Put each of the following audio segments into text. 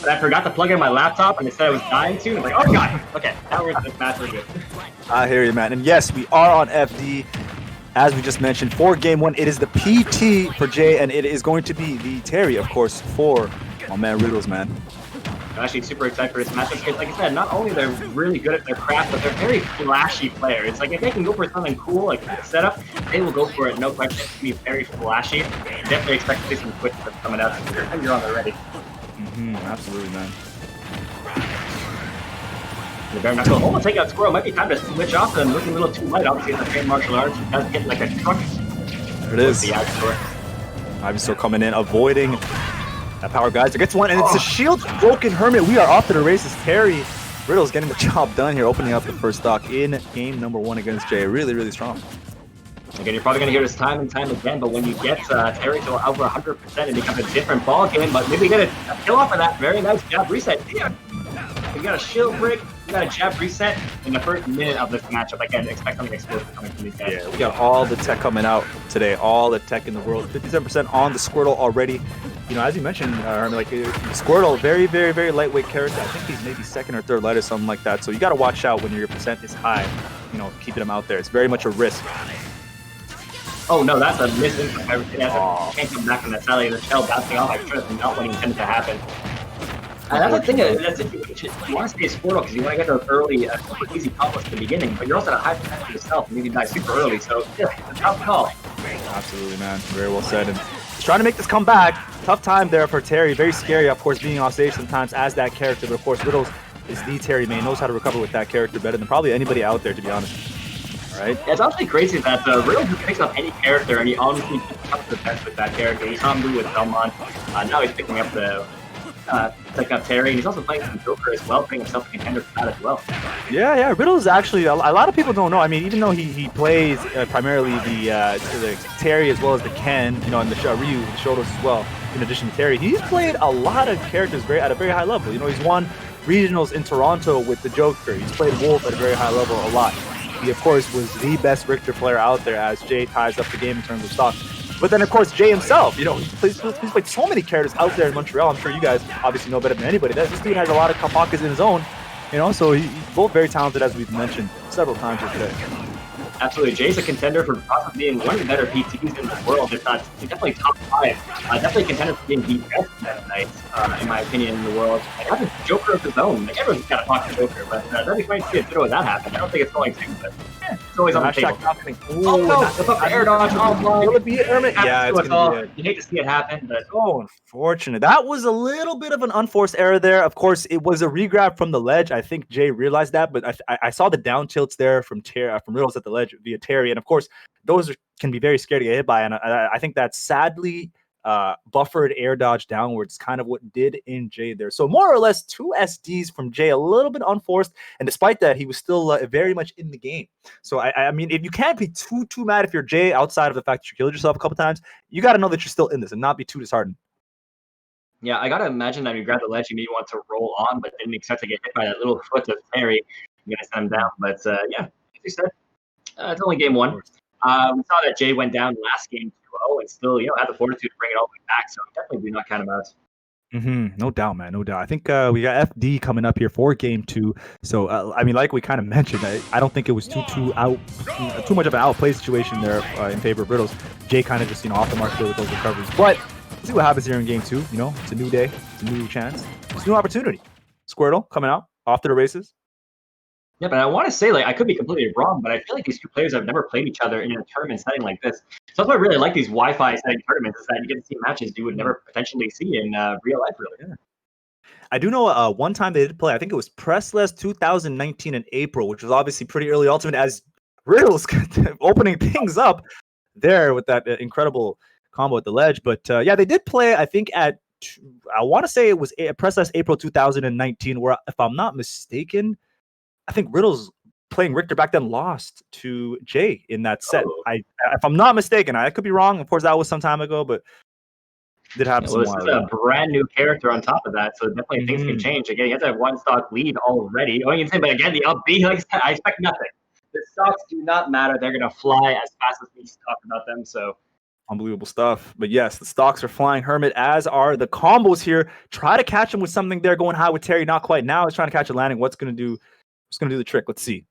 but I forgot to plug in my laptop, and it said I was dying soon. I'm like, oh god, okay, now we're in this match, we're good. I hear you, man. And yes, we are on FD. As we just mentioned, for game one, it is the PT for Jay, and it is going to be the Terry, of course, for my man Riddles, man. I'm actually super excited for this matchup because, like I said, not only they're really good at their craft, but they're very flashy players. It's like if they can go for something cool, like the setup, they will go for it, no question. It's going to be very flashy. Definitely expect to see some quick stuff coming out. You're on there ready. Absolutely, man. The bare knuckle. Oh, take out Squirrel. Might be time to switch off and looking a little too light. Obviously, it's a trained martial arts. It does get like a truck. There it is. Ivysaur coming in, avoiding that power geyser. Gets one, and it's a shield broken Hermit. We are off to the races. Terry Riddles getting the job done here, opening up the first stock in game number one against Jay. Really, really strong. Again, you're probably going to hear this time and time again, but when you get Terry to over 100%, it becomes a different ball game. But maybe get a kill off of that. Very nice jab reset. Yeah. You got a shield break, you got a jab reset in the first minute of this matchup. Again, expect something explosive coming from these guys. Yeah, we got all the tech coming out today, all the tech in the world. 57% on the Squirtle already. You know, as you mentioned, like Squirtle, very, very, very lightweight character. I think he's maybe second or third light or something like that. So you got to watch out when your percent is high. You know, keeping him out there. It's very much a risk. Oh no, that's a missing. Can't come back from that side of the shell bouncing off. I'm sure that's not what he intended to happen. That's the thing, that's a situation. You want to stay Squirtle because you want to get those early, super easy combos at the beginning, but you're also at a high percentage yourself, and you can die super early, so yeah, it's a tough call. Absolutely, man. Very well said. And he's trying to make this comeback. Tough time there for Terry. Very scary, of course, being off stage sometimes as that character, but of course, Riddles is the Terry main, knows how to recover with that character better than probably anybody out there, to be honest. All right? Yeah, it's actually crazy that Riddles picks up any character, and he honestly picks up the best with that character. He saw him do with Belmont. Now he's picking up the Terry. He's also playing some Joker as well, putting himself a contender for that as well. Yeah. Riddles actually, a lot of people don't know. I mean, even though he plays primarily the Terry as well as the Ken, you know, and the Ryu, the Shotos as well, in addition to Terry, he's played a lot of characters at a very high level. You know, he's won regionals in Toronto with the Joker. He's played Wolf at a very high level a lot. He, of course, was the best Richter player out there as Jay ties up the game in terms of stock. But then, of course, Jay himself, you know, he's played so many characters out there in Montreal. I'm sure you guys obviously know better than anybody. This dude has a lot of pockets in his own, you know, so he's both very talented, as we've mentioned several times here today. Absolutely. Jay's a contender for possibly being one of the better PTs in the world, if not definitely top 5. Definitely a contender for being the best that night, in my opinion, in the world. Like, has a Joker of his own. Like, everyone's got to talk to Joker, but that'd be fun to see a video of that happen. I don't think it's going to, but it's always on the table. Oh no, it's up to air dodge. Will it be a Hermit? Yeah, it's gonna be you hate to see it happen, but unfortunate. That was a little bit of an unforced error there. Of course, it was a regrab from the ledge. I think Jay realized that, but I saw the down tilts there from Riddles at the ledge via Terry, and of course, those can be very scary to get hit by. And I think that sadly buffered air dodge downwards kind of what did in Jay there. So more or less 2 SDs from Jay, a little bit unforced, and despite that, he was still very much in the game. So I mean, if you can't be too mad if you're Jay, outside of the fact that you killed yourself a couple times, you got to know that you're still in this and not be too disheartened. Yeah, I gotta imagine that you grab the ledge, you maybe want to roll on, but didn't expect to get hit by that little foot of Terry. You're gonna send him down, but yeah, as you said, it's only game one. We saw that Jay went down last game 2-0 and still, you know, had the fortitude to bring it all the way back. So definitely do not count him out. No doubt, man. No doubt. I think we got FD coming up here for game 2. So I mean, like we kind of mentioned, I don't think it was too much of an outplay situation there in favor of Riddles. Jay kind of just, you know, off the mark there with those recoveries. But see what happens here in game 2. You know, it's a new day, it's a new chance, it's a new opportunity. Squirtle coming out off to the races. Yeah, but I want to say, like, I could be completely wrong, but I feel like these two players have never played each other in a tournament setting like this. So that's why I really like these Wi-Fi setting tournaments, is that you get to see matches you would never potentially see in real life, really. Yeah. I do know one time they did play, I think it was Pressless 2019 in April, which was obviously pretty early Ultimate, as Riddles opening things up there with that incredible combo at the ledge. But yeah, they did play, I think, I want to say it was Pressless April 2019, where, if I'm not mistaken, I think Riddles playing Richter back then lost to Jay in that set. If I'm not mistaken, I could be wrong. Of course, that was some time ago, but it did happen. Well, this is a brand new character on top of that, so definitely things can change. Again, he has a 1-stock lead already. Oh, you can say, but again, the LB, like I said, I expect nothing. The stocks do not matter. They're going to fly as fast as we talk about them. So Unbelievable stuff. But yes, the stocks are flying, Hermit, as are the combos here. Try to catch him with something there going high with Terry. Not quite. Now he's trying to catch a landing. What's going to do the trick? Let's see.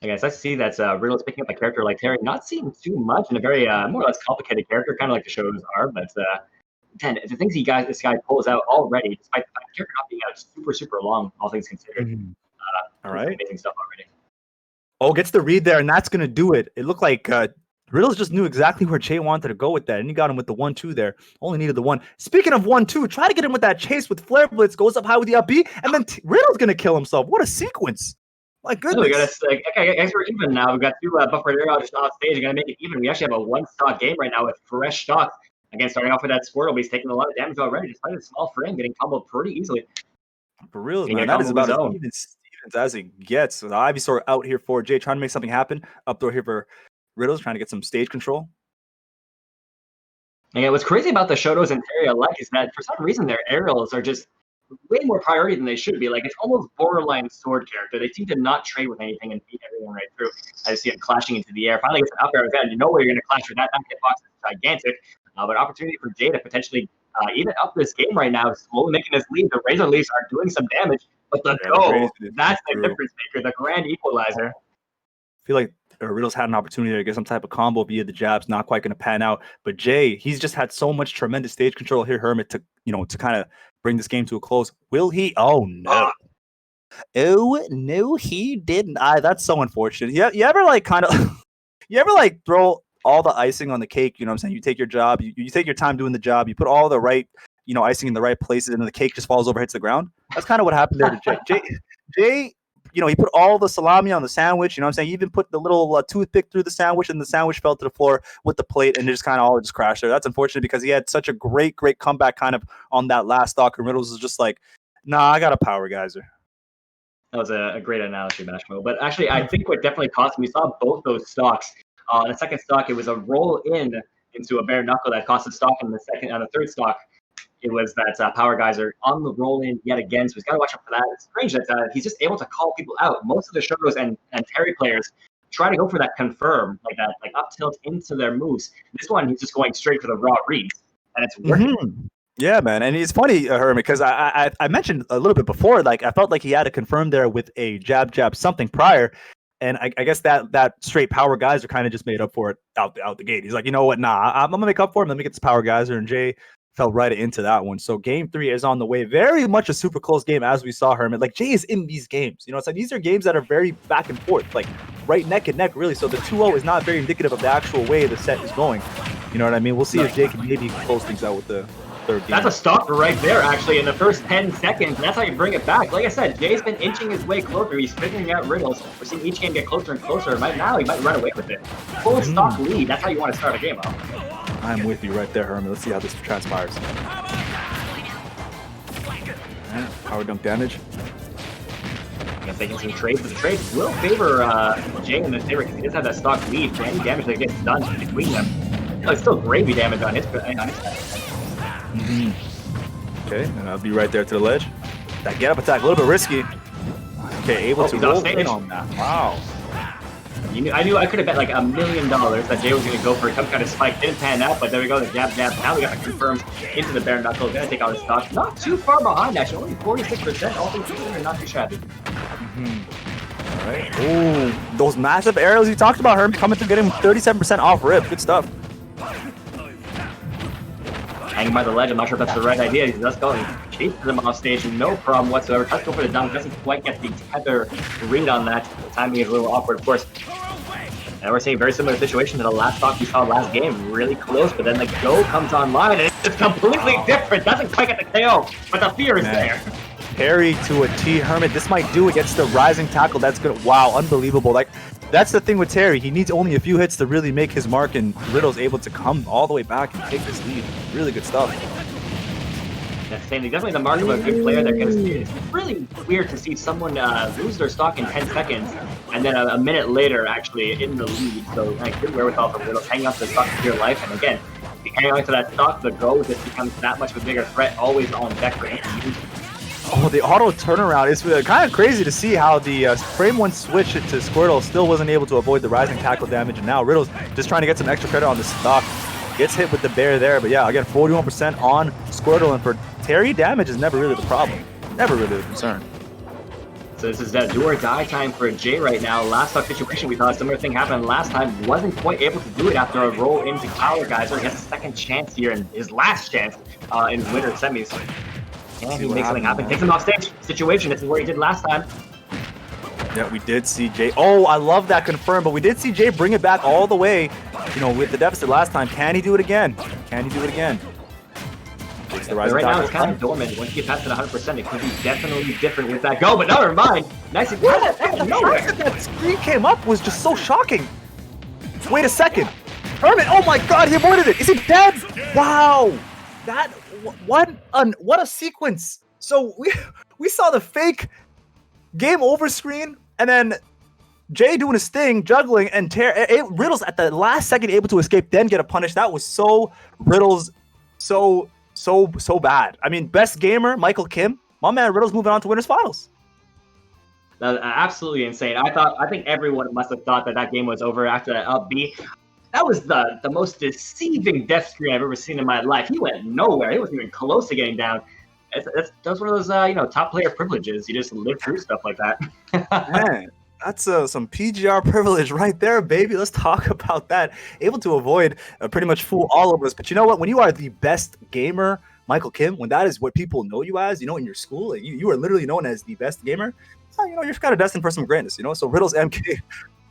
I guess I see that Riddles picking up a character like Terry, not seeing too much in a very more or less complicated character, kind of like the shows are. But again, the things this guy pulls out already, despite the character not being out super long, all things considered. All right. Amazing stuff already. Oh, gets the read there, and that's going to do it. It looked like Riddles just knew exactly where Jayy wanted to go with that, and he got him with the 1-2 there. Only needed the 1. Speaking of 1-2, try to get him with that chase with Flare Blitz, goes up high with the up B, and then Riddles going to kill himself. What a sequence. My goodness. Okay, I guess we're even now. We've got 2 buffered arrow just off stage. We're going to make it even. We actually have a 1-stock game right now with fresh stock. Again, starting off with that Squirtle, but he's taking a lot of damage already, despite a small frame, getting comboed pretty easily. For real, man. That is about as even as it gets. So the Ivysaur out here for Jayy, trying to make something happen. Up throw here for Riddles, trying to get some stage control. And what's crazy about the Shotos and Terry alike is that for some reason their aerials are just way more priority than they should be. Like, it's almost borderline sword character. They seem to not trade with anything and beat everyone right through. I just see him clashing into the air. Finally gets an up air event. You know where you're going to clash with that. That hitbox is gigantic. But opportunity for Jayy to potentially even up this game right now, slowly making his lead. The Razor Leafs are doing some damage, but the go, that's the difference maker, the grand equalizer. I feel like Riddles had an opportunity to get some type of combo via the jabs, not quite going to pan out. But Jayy, he's just had so much tremendous stage control here, Hermit, to kind of bring this game to a close. Will he? Oh no. Oh no, he didn't. That's so unfortunate. You ever like kind of you ever like throw all the icing on the cake? You know what I'm saying? You take your job, you take your time doing the job, you put all the right, icing in the right places, and then the cake just falls over, hits the ground. That's kind of what happened there to Jayy. Jayy, he put all the salami on the sandwich, you know what I'm saying? He even put the little toothpick through the sandwich, and the sandwich fell to the floor with the plate, and it just kind of all just crashed there. That's unfortunate because he had such a great comeback kind of on that last stock, and Riddles was just like, nah, I got a power geyser. That was a great analogy, Mashmo. But actually, I think what definitely cost him, we saw both those stocks. On the second stock, it was a roll into a bare knuckle that cost the stock. On the third stock, it was that power geyser on the roll in yet again. So he's got to watch out for that. It's strange that he's just able to call people out. Most of the Shotos and Terry players try to go for that confirm, like that, like up tilt into their moves. This one, he's just going straight for the raw reads, and it's working. Mm-hmm. Yeah, man. And it's funny, Hermit, because I mentioned a little bit before, like I felt like he had to confirm there with a jab something prior. And I guess that straight power geyser kind of just made up for it out the gate. He's like, you know what? Nah, I'm going to make up for him. Let me get this power geyser. And Jayy fell right into that one. So game 3 is on the way. Very much a super close game, as we saw, Hermit. Like, Jayy is in these games. It's like these are games that are very back and forth, like right neck and neck, really. So the 2-0 is not very indicative of the actual way the set is going. You know what I mean? We'll see if Jayy can maybe close things out with the third game. That's a stopper right there, actually, in the first 10 seconds. And that's how you bring it back. Like I said, Jay's been inching his way closer. He's figuring out riddles. We're seeing each game get closer and closer. Right now, he might run away with it. Full stock lead. That's how you want to start a game off. I'm with you right there, Hermit. Let's see how this transpires. Power dunk damage. Taking some trades, but the trades will favor Jayy in this favor because he does have that stock lead. For any damage that gets done between them, it's still gravy damage on his side. Okay, and I'll be right there to the ledge. That get up attack, a little bit risky. Okay, able to roll in on that. Wow. I knew I could have bet like $1 million that Jayy was going to go for some kind of spike. Didn't pan out, but there we go. The jab. Now we got the confirms into the bare knuckle. Going to take out his stock. Not too far behind, actually. Only 46%. All things considered, not too shabby. All right. Ooh, those massive arrows you talked about, Hermit, coming through, getting 37% off rip. Good stuff. Hanging by the ledge. I'm not sure if that's the right idea. He does go. He chases him off stage. No problem whatsoever. Tries to go for the dunk. Doesn't quite get the tether read on that. The timing is a little awkward, of course. And we're seeing a very similar situation to the last stock we saw last game. Really close, but then the go comes online, and it's just completely different. Doesn't quite get the KO, but the fear is there. Parry to a T. Hermit, this might do it. Gets the rising tackle. That's good. Wow, unbelievable. Like, that's the thing with Terry. He needs only a few hits to really make his mark, and Riddle's able to come all the way back and take this lead. Really good stuff. That's definitely the mark of a good player there. It's really weird to see someone lose their stock in 10 seconds and then a minute later actually in the lead. So like, good wherewithal for Riddles, hanging on to the stock for your life. And again, if you hang on to that stock, the go just becomes that much of a bigger threat, always on deck for him. Oh, the auto turnaround. It's kind of crazy to see how the frame one switch to Squirtle still wasn't able to avoid the rising tackle damage, and now Riddles just trying to get some extra credit on the stock. Gets hit with the bear there, but yeah, again, 41% on Squirtle, and for Terry, damage is never really the problem. Never really the concern. So this is that do or die time for Jayy right now. Last stock situation, we thought a similar thing happened last time. Wasn't quite able to do it after a roll into Power Geyser. He has a second chance here, and his last chance in winter semis. And he makes something happen. Takes him off stage. Situation. This is where he did last time. Yeah, we did see Jayy. Oh, I love that confirm, but we did see Jayy bring it back all the way, you know, with the deficit last time. Can he do it again? Can he do it again? Right now, it's kind of dormant. Once you get past it 100%, it could be definitely different with that go, but never mind. Nice. The fact that screen came up was just so shocking. Wait a second. Hermit, oh my god, he avoided it. Is he dead? Wow. That, what a sequence. So we saw the fake game over screen, and then Jayy doing his thing, juggling, and Riddles at the last second able to escape, then get a punish. That was so Riddles, so bad. I mean, best gamer, Michael Kim. My man Riddles moving on to winners finals. That was absolutely insane. I think everyone must have thought that game was over after that up B. That was the most deceiving death screen I've ever seen in my life. He went nowhere. He wasn't even close to getting down. That's one of those top player privileges. You just live through stuff like that. Man, that's some PGR privilege right there, baby. Let's talk about that. Able to avoid pretty much fool all of us. But you know what? When you are the best gamer, Michael Kim, when that is what people know you as, in your school, like you are literally known as the best gamer, you're kind of destined for some greatness, So Riddles MK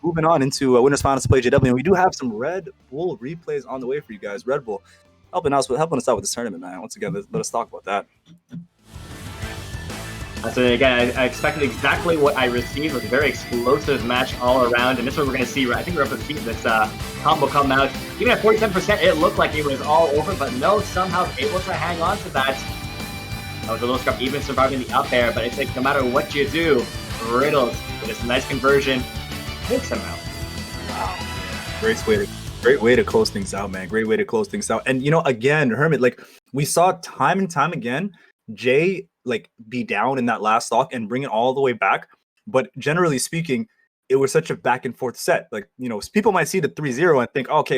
moving on into winners finals to play JW. And we do have some Red Bull replays on the way for you guys. Red Bull helping us out with this tournament, man. Once again, let us talk about that. So again, I expected exactly what I received. It was a very explosive match all around, and this is what we're going to see. I think we're up to see this combo come out. Even at 47%, it looked like it was all over, but no, somehow able to hang on to that. That was a little scrap, even surviving the up air, but it's like no matter what you do, Riddles with this nice conversion takes him out. Wow, great way to close things out, man. Great way to close things out. And again, Hermit, like we saw time and time again, Jayy be down in that last stock and bring it all the way back. But generally speaking, it was such a back and forth set. People might see the 3-0 and think, okay,